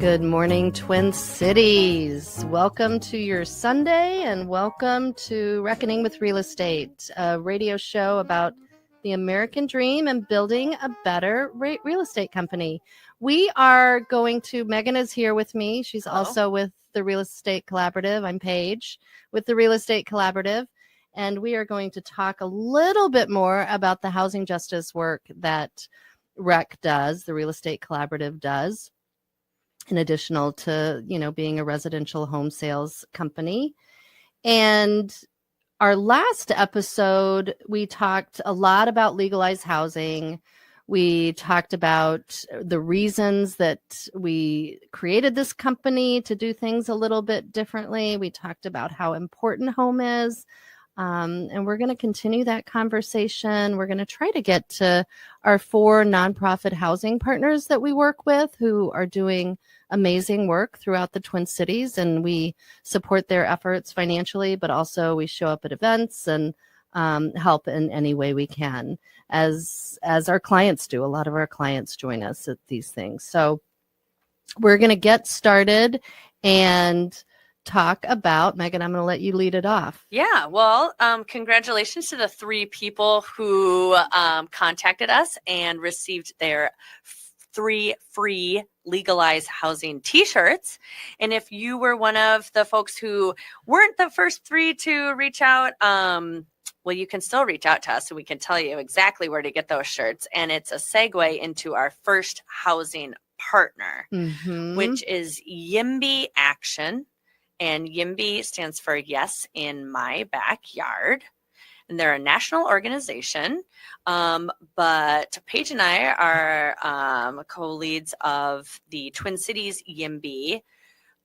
Good morning, Twin Cities. Welcome to your Sunday and welcome to Reckoning with Real Estate, a radio show about the American dream and building a better real estate company. We are going to, Meghan is here with me. She's also with the Real Estate Collaborative. I'm Paige with the Real Estate Collaborative. And we are going to talk a little bit more about the housing justice work that REC does, the Real Estate Collaborative does, in addition to, being a residential home sales company. And our last episode, we talked a lot about legalized housing. We talked about the reasons that we created this company to do things a little bit differently. We talked about how important home is. And we're going to continue that conversation. We're going to try to get to our 4 nonprofit housing partners that we work with who are doing amazing work throughout the Twin Cities, and we support their efforts financially, but also we show up at events and help in any way we can, as our clients do. A lot of our clients join us at these things. So we're going to get started and talk about, Meghan, I'm going to let you lead it off. Yeah, well, congratulations to the 3 people who contacted us and received their 3 free legalized housing t-shirts. And if you were one of the folks who weren't the first 3 to reach out, well, you can still reach out to us and we can tell you exactly where to get those shirts. And it's a segue into our first housing partner, which is YIMBY Action. And YIMBY stands for Yes in My Backyard. And they're a national organization. But Paige and I are co-leads of the Twin Cities YIMBY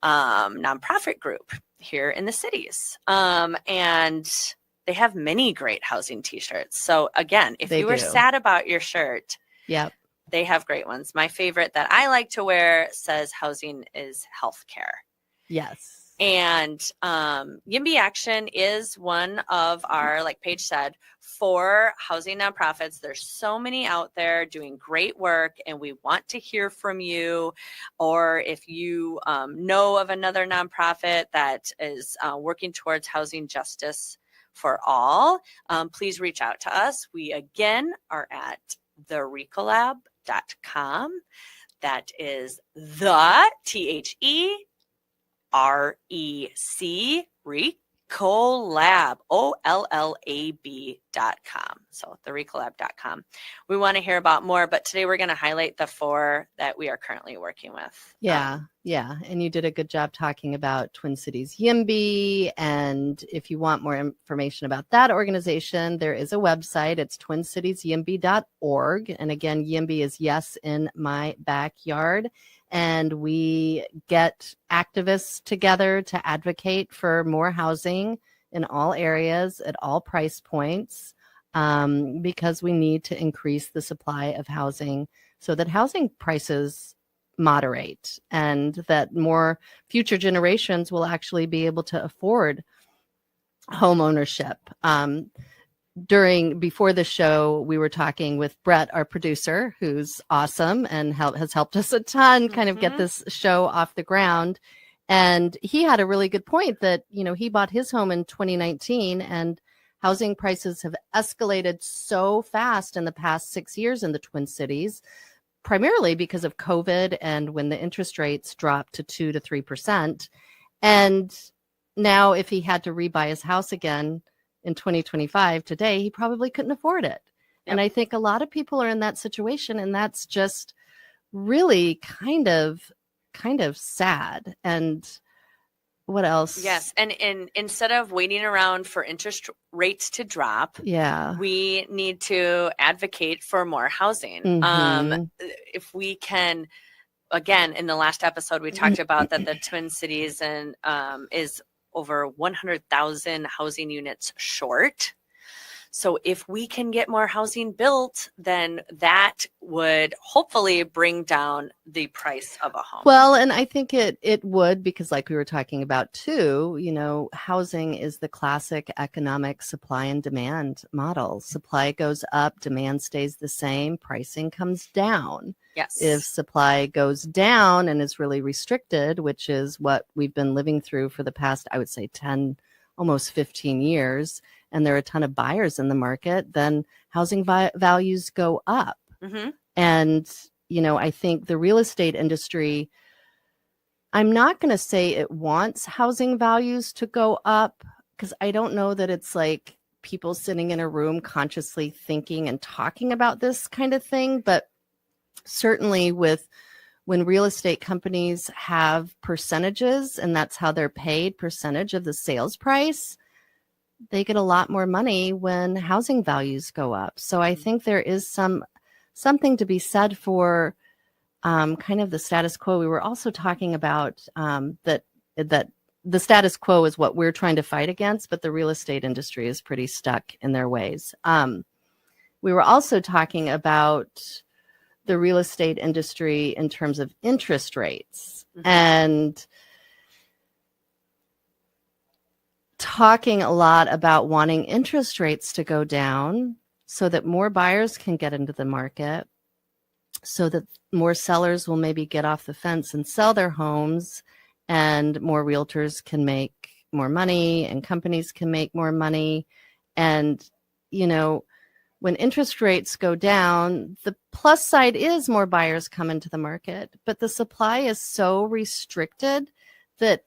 nonprofit group here in the cities. And they have many great housing t-shirts. So again, if you were sad about your shirt, they have great ones. My favorite that I like to wear says housing is healthcare. Yes. And YIMBY Action is one of our, like Paige said, 4 housing nonprofits. There's so many out there doing great work, and we want to hear from you. Or if you know of another nonprofit that is working towards housing justice for all, please reach out to us. We, again, are at therecolab.com. That is the THE REC Recolab OLLAB.com. So therecolab.com. We want to hear about more, but today we're going to highlight the 4 that we are currently working with. Yeah. And you did a good job talking about Twin Cities YIMBY. And if you want more information about that organization, there is a website. It's twincitiesyimby.org. And again, YIMBY is Yes in My Backyard. And we get activists together to advocate for more housing in all areas at all price points, because we need to increase the supply of housing so that housing prices moderate and that more future generations will actually be able to afford home ownership. Before the show, we were talking with Brett, our producer, who's awesome and has helped us a ton kind of get this show off the ground. And he had a really good point that, he bought his home in 2019 and housing prices have escalated so fast in the past 6 years in the Twin Cities, primarily because of COVID and when the interest rates dropped to 2 to 3%. And now if he had to rebuy his house again in 2025 today, he probably couldn't afford it. And I think a lot of people are in that situation, and that's just really kind of sad. And what else? Yes. And instead of waiting around for interest rates to drop, we need to advocate for more housing. If we can, again, in the last episode, we talked about that the Twin Cities is over 100,000 housing units short. So if we can get more housing built, then that would hopefully bring down the price of a home. Well, and I think it would, because like we were talking about too, housing is the classic economic supply and demand model. Supply goes up, demand stays the same, pricing comes down. Yes. If supply goes down and is really restricted, which is what we've been living through for the past, I would say 10, almost 15 years, and there are a ton of buyers in the market, then housing values go up. Mm-hmm. And, I think the real estate industry, I'm not going to say it wants housing values to go up, because I don't know that it's like people sitting in a room consciously thinking and talking about this kind of thing. But certainly when real estate companies have percentages, and that's how they're paid, percentage of the sales price, they get a lot more money when housing values go up. So I think there is something to be said for kind of the status quo. We were also talking about that the status quo is what we're trying to fight against, but the real estate industry is pretty stuck in their ways. We were also talking about the real estate industry in terms of interest rates, and talking a lot about wanting interest rates to go down so that more buyers can get into the market, so that more sellers will maybe get off the fence and sell their homes, and more realtors can make more money and companies can make more money. And, when interest rates go down, the plus side is more buyers come into the market, but the supply is so restricted that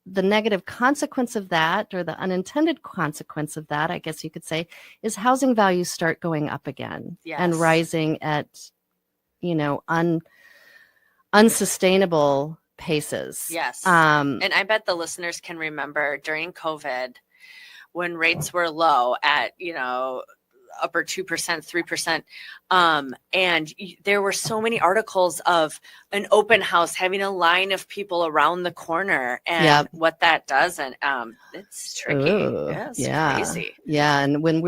the negative consequence of that, or the unintended consequence of that, I guess you could say, is housing values start going up again. Yes. And rising at, unsustainable paces. Yes. And I bet the listeners can remember during COVID when rates were low at, upper 2%, 3%. And there were so many articles of an open house having a line of people around the corner and what that does. And it's tricky. It's crazy. Yeah. And when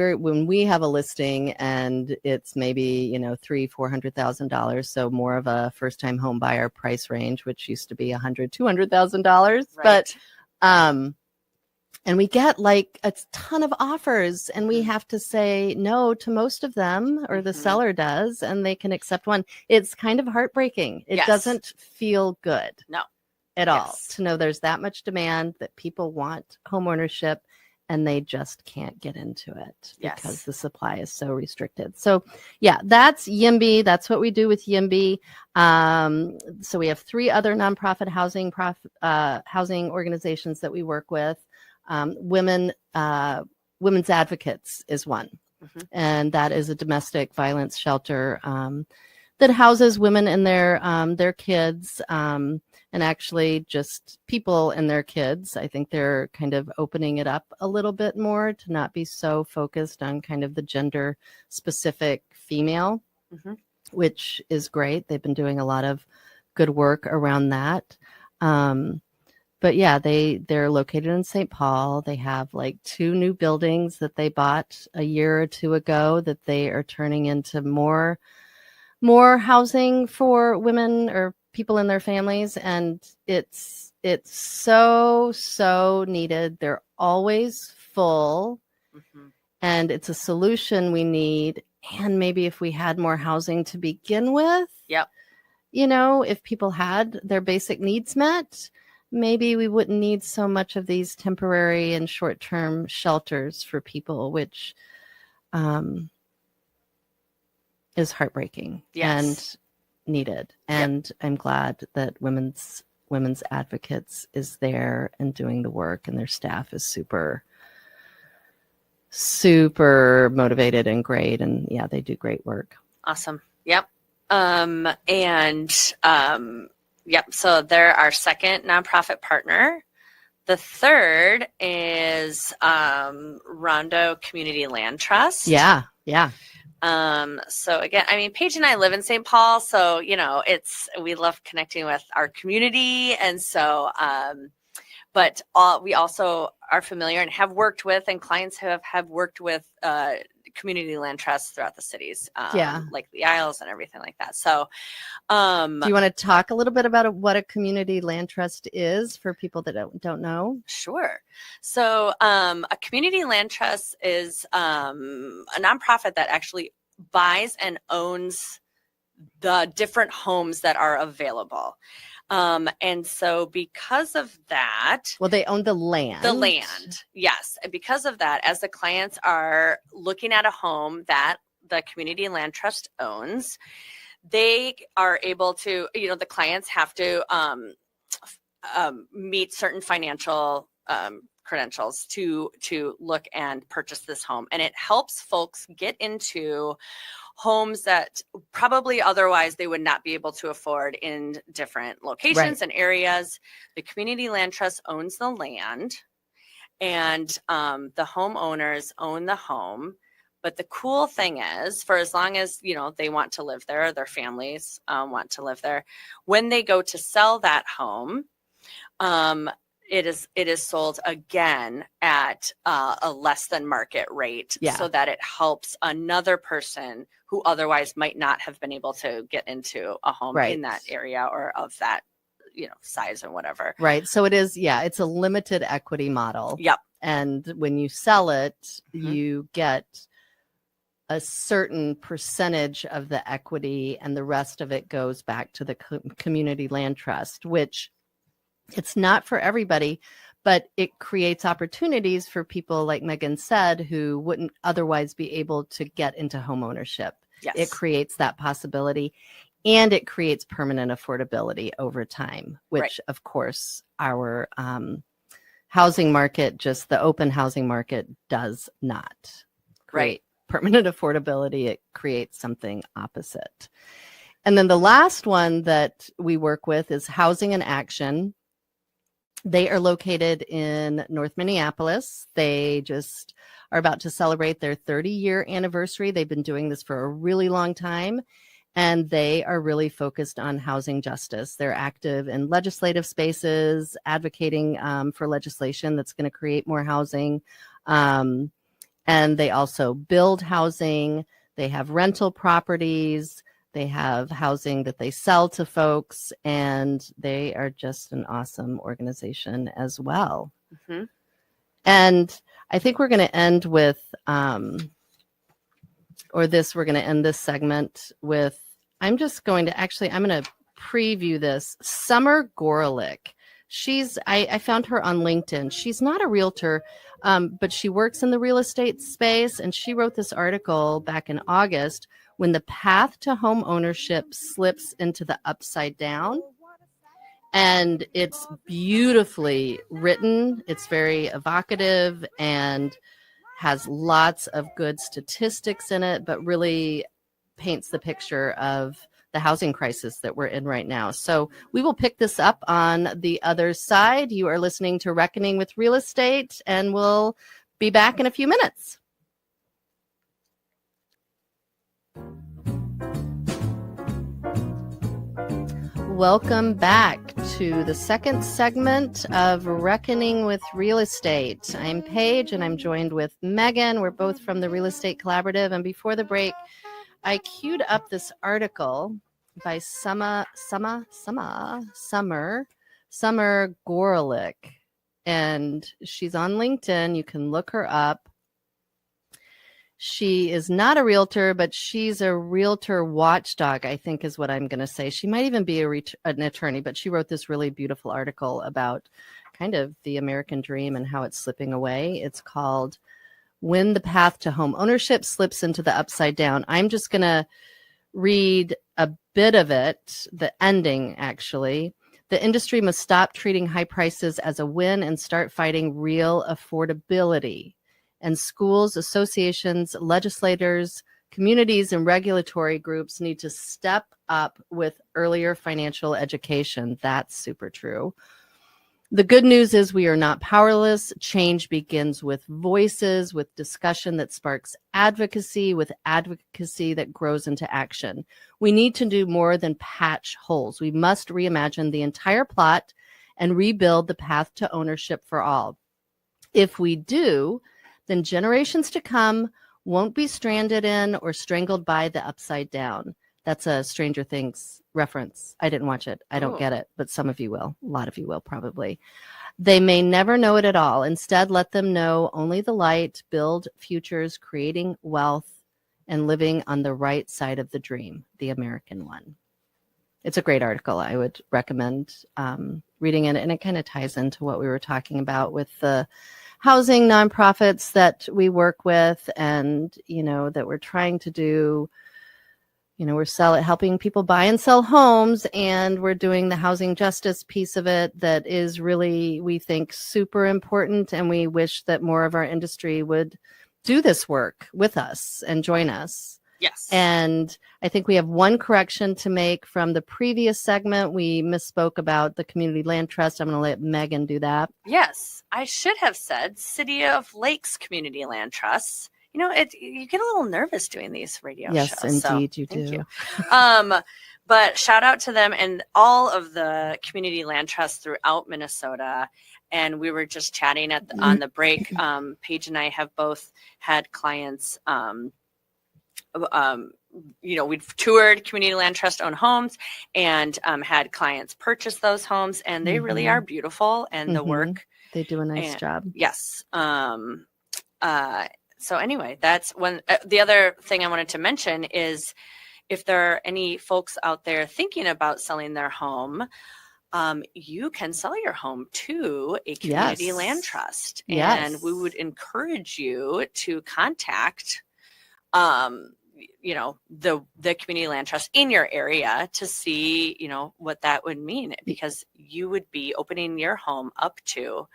we have a listing and it's maybe, $300,000-$400,000. So more of a first time home buyer price range, which used to be $100,000-$200,000. Right. But, and we get like a ton of offers, and we have to say no to most of them, or the seller does, and they can accept one. It's kind of heartbreaking. It doesn't feel good. No. At all, to know there's that much demand, that people want home ownership and they just can't get into it because the supply is so restricted. So that's YIMBY. That's what we do with YIMBY. So we have 3 other nonprofit housing organizations that we work with. Women's Advocates is one, and that is a domestic violence shelter that houses women and their kids, and actually just people and their kids. I think they're kind of opening it up a little bit more to not be so focused on kind of the gender specific female, which is great. They've been doing a lot of good work around that. But they're located in St. Paul. They have like 2 new buildings that they bought a year or 2 ago that they are turning into more housing for women or people in their families. And it's so needed. They're always full, and it's a solution we need. And maybe if we had more housing to begin with, if people had their basic needs met, maybe we wouldn't need so much of these temporary and short-term shelters for people, which is heartbreaking and needed. And I'm glad that Women's Advocates is there and doing the work, and their staff is super motivated and great. And they do great work. Awesome. Yep. So they're our second nonprofit partner. The third is Rondo Community Land Trust. Yeah. So again, Paige and I live in St. Paul, so we love connecting with our community, and so But we also are familiar and have worked with, and clients have worked with community land trusts throughout the cities, like the Isles and everything like that. So do you want to talk a little bit about what a community land trust is for people that don't know? Sure. So a community land trust is a nonprofit that actually buys and owns the different homes that are available. And so because of that, well, they own the land. The land, yes. And because of that, as the clients are looking at a home that the community land trust owns, they are able to, the clients have to meet certain financial credentials to look and purchase this home. And it helps folks get into homes that probably otherwise they would not be able to afford in different locations and areas. The community land trust owns the land, and the homeowners own the home. But the cool thing is, for as long as they want to live there, their families want to live there, when they go to sell that home, it is sold again at a less than market rate, so that it helps another person who otherwise might not have been able to get into a home in that area or of that size or whatever. Right. So it is, it's a limited equity model. Yep. And when you sell it, you get a certain percentage of the equity, and the rest of it goes back to the community land trust, which it's not for everybody, but it creates opportunities for people, like Meghan said, who wouldn't otherwise be able to get into home ownership. Yes. It creates that possibility, and it creates permanent affordability over time, which of course our housing market, just the open housing market, does not create permanent affordability. It creates something opposite. And then the last one that we work with is Housing in Action. They are located in North Minneapolis. They just are about to celebrate their 30-year anniversary. They've been doing this for a really long time, and they are really focused on housing justice. They're active in legislative spaces, advocating for legislation that's going to create more housing. And they also build housing. They have rental properties. They have housing that they sell to folks, and they are just an awesome organization as well. Mm-hmm. And I think we're going to end with, we're going to end this segment with, I'm going to preview this. Summer Gorelick. I found her on LinkedIn. She's not a realtor, but she works in the real estate space, and she wrote this article back in August, When the Path to Home Ownership Slips into the Upside Down. And it's beautifully written. It's very evocative and has lots of good statistics in it, but really paints the picture of the housing crisis that we're in right now. So we will pick this up on the other side. You are listening to Reckoning with Real Estate, and we'll be back in a few minutes. Welcome back to the second segment of Reckoning with Real Estate. I'm Paige, and I'm joined with Meghan. We're both from the Real Estate Collaborative. And before the break, I queued up this article by Summer Gorelick, and she's on LinkedIn. You can look her up. She is not a realtor, but she's a realtor watchdog, I think is what I'm going to say. She might even be an attorney, but she wrote this really beautiful article about kind of the American dream and how it's slipping away. It's called When the Path to Home Ownership Slips into the Upside Down. I'm just going to read a bit of it, the ending actually. The industry must stop treating high prices as a win and start fighting real affordability. And schools, associations, legislators, communities, and regulatory groups need to step up with earlier financial education. That's super true. The good news is we are not powerless. Change begins with voices, with discussion that sparks advocacy, with advocacy that grows into action. We need to do more than patch holes. We must reimagine the entire plot and rebuild the path to ownership for all. If we do, then generations to come won't be stranded in or strangled by the upside down. That's a Stranger Things reference. I didn't watch it. I don't get it, but some of you will. A lot of you will probably. They may never know it at all. Instead, let them know only the light, build futures, creating wealth, and living on the right side of the dream, the American one. It's a great article. I would recommend reading it, and it kind of ties into what we were talking about with the housing nonprofits that we work with, and that we're trying to do. We're helping people buy and sell homes, and we're doing the housing justice piece of it that is really, we think, super important, and we wish that more of our industry would do this work with us and join us. Yes. And I think we have one correction to make from the previous segment. We misspoke about the Community Land Trust. I'm going to let Megan do that. Yes, I should have said City of Lakes Community Land Trusts. You get a little nervous doing these radio shows. Yes, indeed, you do. You. But shout out to them and all of the community land trusts throughout Minnesota. And we were just chatting on the break. Paige and I have both had clients. We've toured community land trust owned homes and had clients purchase those homes, and they really are beautiful. And the work, they do a nice job. Yes. So anyway, that's one. The other thing I wanted to mention is if there are any folks out there thinking about selling their home, you can sell your home to a community land trust. And we would encourage you to contact, the community land trust in your area to see, what that would mean, because you would be opening your home up to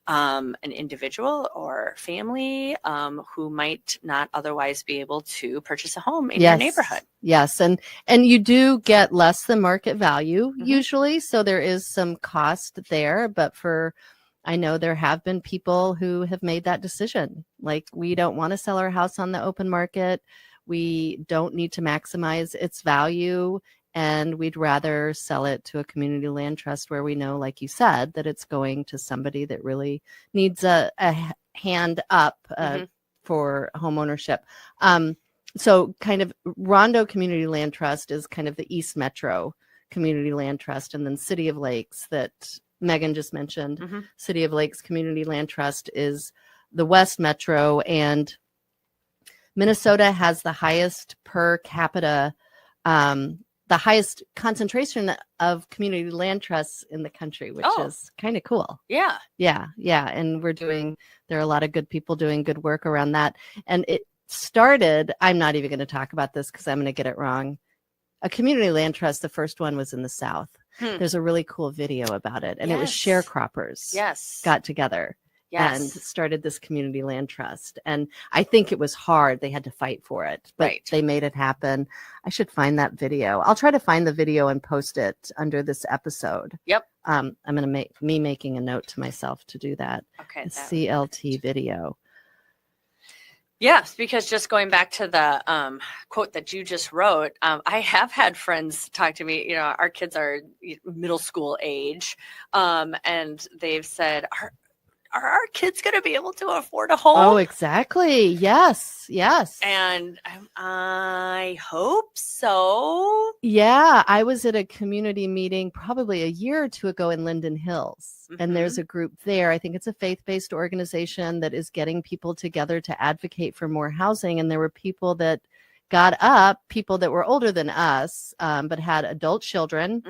an individual or family who might not otherwise be able to purchase a home in your neighborhood. Yes. And you do get less than market value usually. So there is some cost there, but I know there have been people who have made that decision. Like, we don't want to sell our house on the open market. We don't need to maximize its value. And we'd rather sell it to a community land trust where we know, like you said, that it's going to somebody that really needs a hand up for home ownership. So kind of Rondo Community Land Trust is kind of the East Metro Community Land Trust. And then City of Lakes that Megan just mentioned, City of Lakes Community Land Trust is the West Metro. And Minnesota has the highest per capita the highest concentration of community land trusts in the country, which is kind of cool. Yeah. And there are a lot of good people doing good work around that. And it started, I'm not even going to talk about this because I'm going to get it wrong. A community land trust, the first one was in the South. There's a really cool video about it. And it was sharecroppers got together and started this community land trust. And I think it was hard. They had to fight for it, but they made it happen. I should find that video. I'll try to find the video and post it under this episode. Yep. I'm going to making a note to myself to do that. Okay. CLT video. Yes, because just going back to the quote that you just wrote, I have had friends talk to me, our kids are middle school age, and they've said, are our kids going to be able to afford a home? Oh, exactly. Yes. And I hope so. Yeah. I was at a community meeting probably a year or two ago in Linden Hills. And there's a group there. I think it's a faith-based organization that is getting people together to advocate for more housing. And there were people that got up, people that were older than us, but had adult children.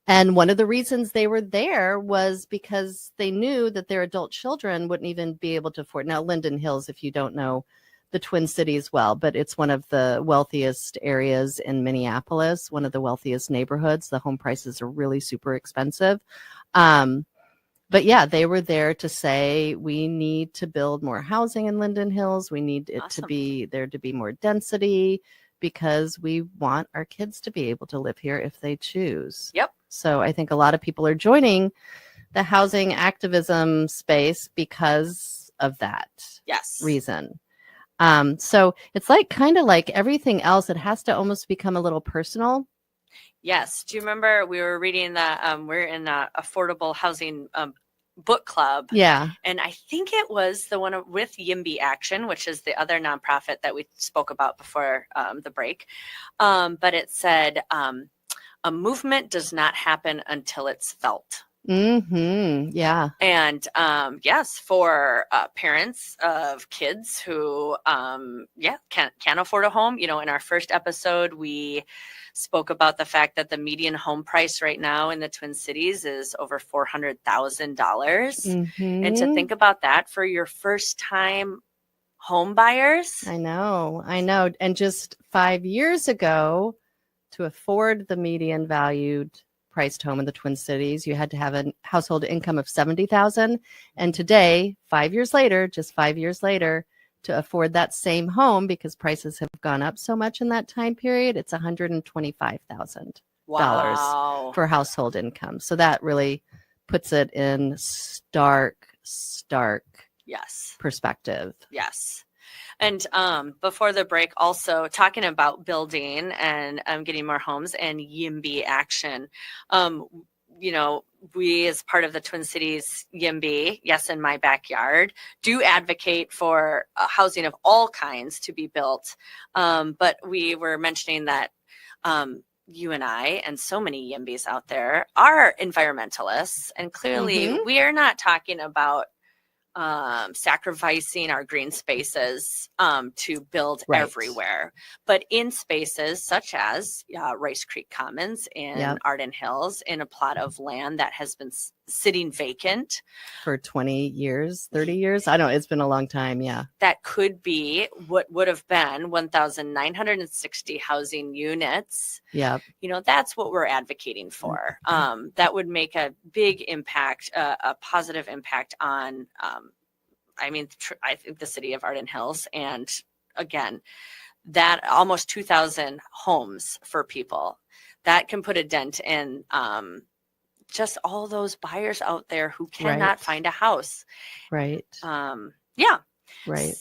And one of the reasons they were there was because they knew that their adult children wouldn't even be able to afford. Now, Linden Hills, if you don't know the Twin Cities well, but it's one of the wealthiest areas in Minneapolis, one of the wealthiest neighborhoods. The home prices are really super expensive. But yeah, they were there to say, we need to build more housing in Linden Hills. We need it to be there to be more density because we want our kids to be able to live here if they choose. Yep. So I think a lot of people are joining the housing activism space because of that reason. So it's kind of like everything else. It has to almost become a little personal Yes. Do you remember we were reading the we're in the affordable housing book club? Yeah. And I think it was the one with YIMBY Action, which is the other nonprofit that we spoke about before the break. But it said a movement does not happen until it's felt. Yeah. And yes, for parents of kids who can't afford a home. In our first episode, we spoke about the fact that the median home price right now in the Twin Cities is over $400,000. And to think about that for your first time home buyers. I know. And just 5 years ago, to afford the median valued priced home in the Twin Cities, you had to have a household income of $70,000. And today, 5 years later, just 5 years later, to afford that same home, because prices have gone up so much in that time period, it's $125,000 for household income. So that really puts it in stark perspective. Yes. And before the break, also talking about building and getting more homes and YIMBY Action. We, as part of the Twin Cities YIMBY, yes, in my backyard, do advocate for housing of all kinds to be built. But we were mentioning that you and I and so many YIMBYs out there are environmentalists. And clearly we are not talking about sacrificing our green spaces to build everywhere, but in spaces such as Rice Creek Commons in Arden Hills, in a plot of land that has been sitting vacant for 20 years, 30 years. I don't know. It's been a long time. Yeah. That could be what would have been 1,960 housing units. Yeah. That's what we're advocating for. That would make a big impact, a positive impact on, I think the city of Arden Hills. And again, that almost 2,000 homes for people that can put a dent in just all those buyers out there who cannot find a house. Right. Yeah. Right.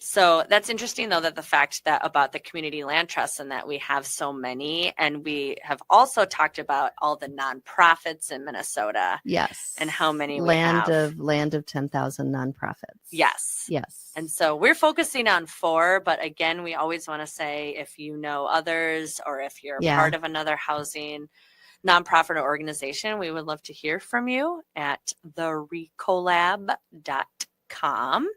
So that's interesting, though, that the fact that about the community land trusts and that we have so many, and we have also talked about all the nonprofits in Minnesota. Yes. And how many we have. Land of 10,000 nonprofits. Yes. Yes. And so we're focusing on 4, but again, we always want to say if you know others or if you're part of another housing nonprofit or organization, we would love to hear from you at therecolab.com.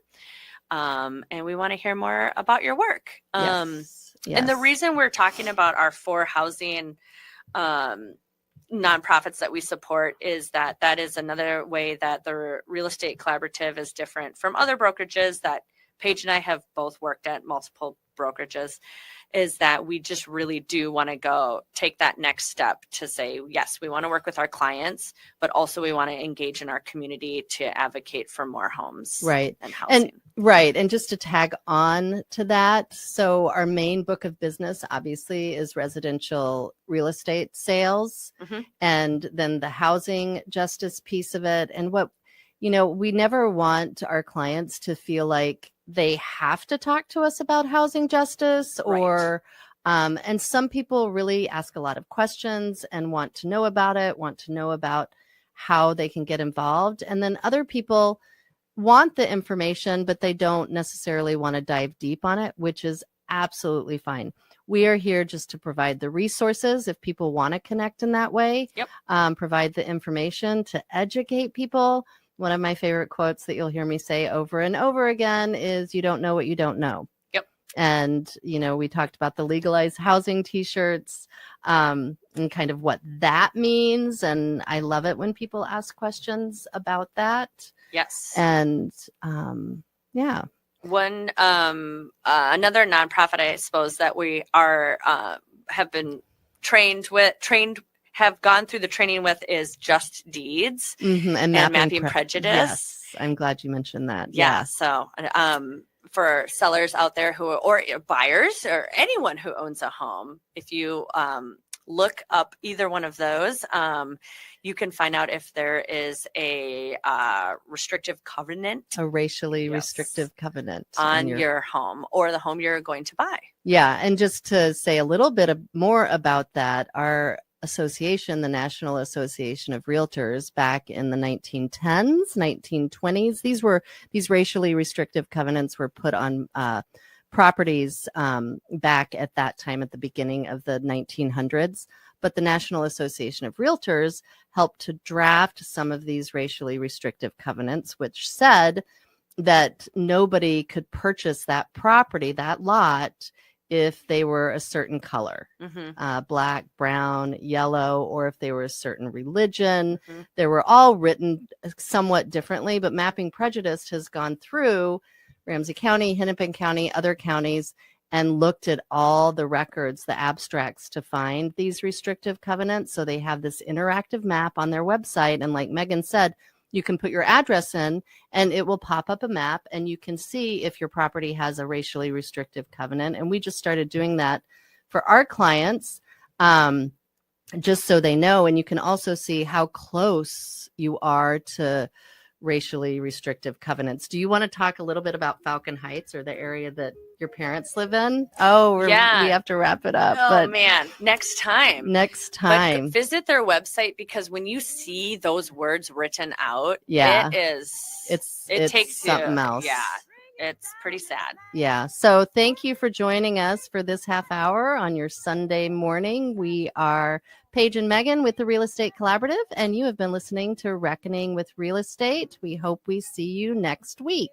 And we want to hear more about your work. Yes. And the reason we're talking about our 4 housing nonprofits that we support is that is another way that the Real Estate Collaborative is different from other brokerages that Paige and I have both worked at multiple brokerages, is that we just really do want to go take that next step to say, yes, we want to work with our clients, but also we want to engage in our community to advocate for more homes and housing. And just to tag on to that, so our main book of business obviously is residential real estate sales, and then the housing justice piece of it. And we never want our clients to feel like they have to talk to us about housing justice or and some people really ask a lot of questions and want to know about it, want to know about how they can get involved. And then other people want the information, but they don't necessarily want to dive deep on it, which is absolutely fine. We are here just to provide the resources if people want to connect in that way, provide the information to educate people. One of my favorite quotes that you'll hear me say over and over again is, you don't know what you don't know. Yep. And, we talked about the legalized housing t-shirts and kind of what that means. And I love it when people ask questions about that. Yes. And one another nonprofit, I suppose, that we are have been have gone through the training with is Just Deeds and Mapping Prejudice. Yes, I'm glad you mentioned that. Yeah. So for sellers out there or buyers or anyone who owns a home, if you look up either one of those. You can find out if there is a restrictive covenant. A racially Yes. restrictive covenant on your home or the home you're going to buy. Yeah. And just to say a little bit more about that, our association, the National Association of Realtors, back in the 1910s, 1920s, these racially restrictive covenants were put on properties back at that time at the beginning of the 1900s. But the National Association of Realtors helped to draft some of these racially restrictive covenants, which said that nobody could purchase that property, that lot, if they were a certain color, black, brown, yellow, or if they were a certain religion. They were all written somewhat differently, but Mapping Prejudice has gone through Ramsey County, Hennepin County, other counties, and looked at all the records, the abstracts, to find these restrictive covenants. So they have this interactive map on their website. And like Megan said, you can put your address in and it will pop up a map and you can see if your property has a racially restrictive covenant. And we just started doing that for our clients, just so they know. And you can also see how close you are to racially restrictive covenants. Do you want to talk a little bit about Falcon Heights or the area that your parents live in? Oh, we have to wrap it up. Oh, man. Next time. But visit their website, because when you see those words written out, it takes something else. Yeah. It's pretty sad. Yeah. So thank you for joining us for this half hour on your Sunday morning. We are Paige and Megan with the Real Estate Collaborative, and you have been listening to Reckoning with Real Estate. We hope we see you next week.